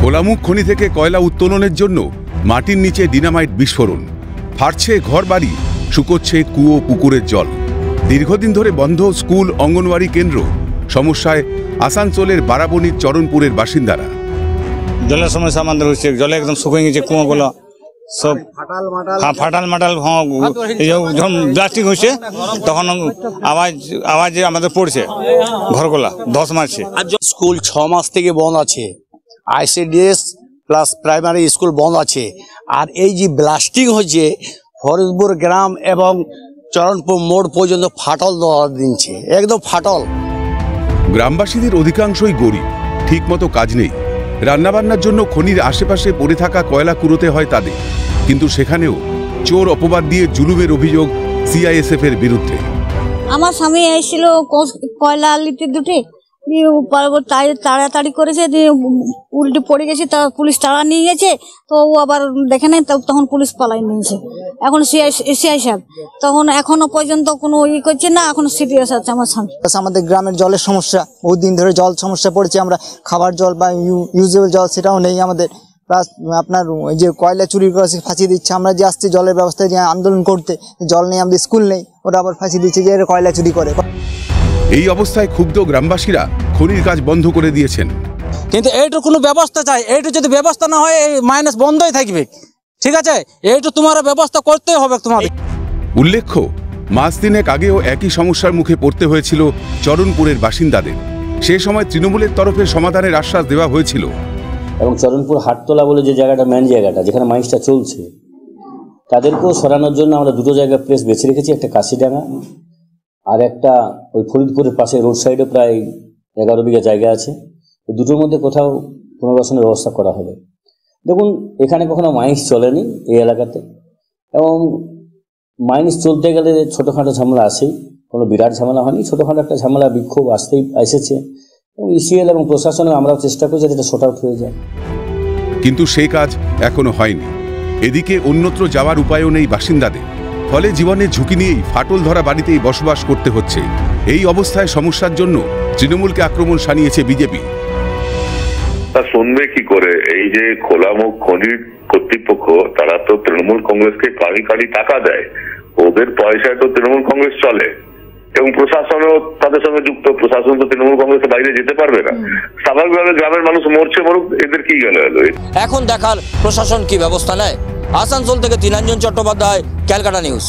খোলামুখ খনি থেকে কয়লা উত্তোলনের জন্য মাটির নিচে ডিনামাইট বিস্ফোরণ, ফাটছে ঘরবাড়ি, শুকোচ্ছে কুয়ো পুকুরের জল। দীর্ঘদিন ধরে বন্ধ স্কুল, অঙ্গনওয়াড়ি কেন্দ্র, সমস্যায় আসানসোলের বারাবণীর চরণপুরের বাসিন্দারা। জলের সমস্যা আমাদের হচ্ছে, জলে একদম শুকিয়ে গেছে কুয়োগুলো সব, ফাটাল মাটাল যখন ব্লাস্টিং হয়েছে তখন আওয়াজ আমাদের পড়ছে, ঘরগুলা ধস মারছে। স্কুল 6 মাস থেকে বন্ধ আছে, আইসিডিএস প্লাস প্রাইমারি স্কুল বন্ধ আছে। আর এই যে ব্লাস্টিং হয়েছে ফরিদপুর গ্রাম এবং চরণপুর মোড় পর্যন্ত ফাটল দেওয়া দিচ্ছে, একদম ফাটল। গ্রামবাসীদের অধিকাংশই গরিব, ঠিকমতো কাজ নেই। রান্নাবান্নার জন্য খনির আশেপাশে পড়ে থাকা কয়লা কুড়োতে হয় তাদের, কিন্তু সেখানেও চোর অপবাদ দিয়ে জুলুমের অভিযোগ সিআইএসএফ এর বিরুদ্ধে। আমার স্বামী এসেছিল কয়লা আলিতে দুটে, তাড়াতাড়ি করেছে, দিয়ে উল্টে পড়ে গেছে, তা পুলিশ তাড়া নিয়ে গেছে, তো ও আবার দেখে নেই, তখন পুলিশ পালাই নিয়েছে। এখন সিআই সাহেব তখন এখনো পর্যন্ত কোনো ই করছে না, এখন সিরিয়াস আছে আমার স্বামী। আমাদের গ্রামের জলের সমস্যা, বহু দিন ধরে জল সমস্যা পড়েছে। আমরা খাবার জল বা ইউজেবল জল সেটাও নেই আমাদের। প্লাস আপনার ওই যে কয়লা চুরি করে ফাঁসি দিচ্ছে। আমরা যে আসছি জলের ব্যবস্থায় যে আন্দোলন করতে, জল নেই, আমাদের স্কুল নেই, ওরা আবার ফাঁসি দিচ্ছে যে কয়লা চুরি করে। এই অবস্থায় ক্ষুব্ধ গ্রামবাসীরা খনির কাজ বন্ধ করে দিয়েছেন। কিন্তু এইটুকু কোনো ব্যবস্থা চাই, এইটু যদি ব্যবস্থা না হয় এই মাইনাস বন্ধই থাকবে, ঠিক আছে? এইটু তোমার ব্যবস্থা করতে হবে তোমাদের। উল্লেখ্য, মাস তিনেক আগেও একই সমস্যার মুখে পড়তে হয়েছিল চরণপুরের বাসিন্দাদের। সে সময় তৃণমূলের তরফে সমাধানের আশ্বাস দেওয়া হয়েছিল। এবং চরণপুর হাটতলা বলে যে জায়গাটা, মেন জায়গাটা যেখানে মাইন্সটা চলছে, তাদেরকেও সরানোর জন্য আমরা দুটো জায়গায় প্লেস বেছে রেখেছি, একটা কাশিডাঙ্গা আর একটা ওই ফরিদপুরের পাশে রোড সাইডে প্রায় 11 বিঘা জায়গা আছে। দুটোর মধ্যে কোথাও পুনর্বাসনের ব্যবস্থা করা হবে। দেখুন, এখানে কখনো মাইন্স চলেনি এই এলাকাতে, এবং মাইন্স চলতে গেলে ছোটোখাটো ঝামেলা আসেই, কোনো বিরাট ঝামেলা হয়নি, ছোটোখাটো একটা ঝামেলা বিক্ষোভ আসতেই এসেছে, এবং ইসিএল এবং প্রশাসনে আমরাও চেষ্টা করছি যাতে এটা শর্ট আউট হয়ে যায়। কিন্তু সেই কাজ এখনো হয়নি। এদিকে অন্যত্র যাওয়ার উপায়ও নেই বাসিন্দাদের, ফলে জীবনের ঝুঁকি নিয়েই ফাটল ধরা বাড়িতেই বসবাস করতে হচ্ছে। এই অবস্থায় সমস্যার জন্য তৃণমূলকে আক্রমণ শানিয়েছে বিজেপি। তা শুনবে কি করে? এই যে খোলামুখ খনির কর্তৃপক্ষ, তারা তো তৃণমূল কংগ্রেসকে কাড়ি কাড়ি টাকা দেয়, ওদের পয়সায় তো তৃণমূল কংগ্রেস চলে, এবং প্রশাসনও তাদের সঙ্গে যুক্ত। প্রশাসন তো তৃণমূল কংগ্রেসের বাইরে যেতে পারবে না। স্বাভাবিকভাবে গ্রামের মানুষ মরছে, মরুক, এদের কি গেল? এখন দেখার প্রশাসন কি ব্যবস্থা নেয়। আসানসোল থেকে তিনাঞ্জন চট্টোপাধ্যায়, ক্যালকাটা নিউজ।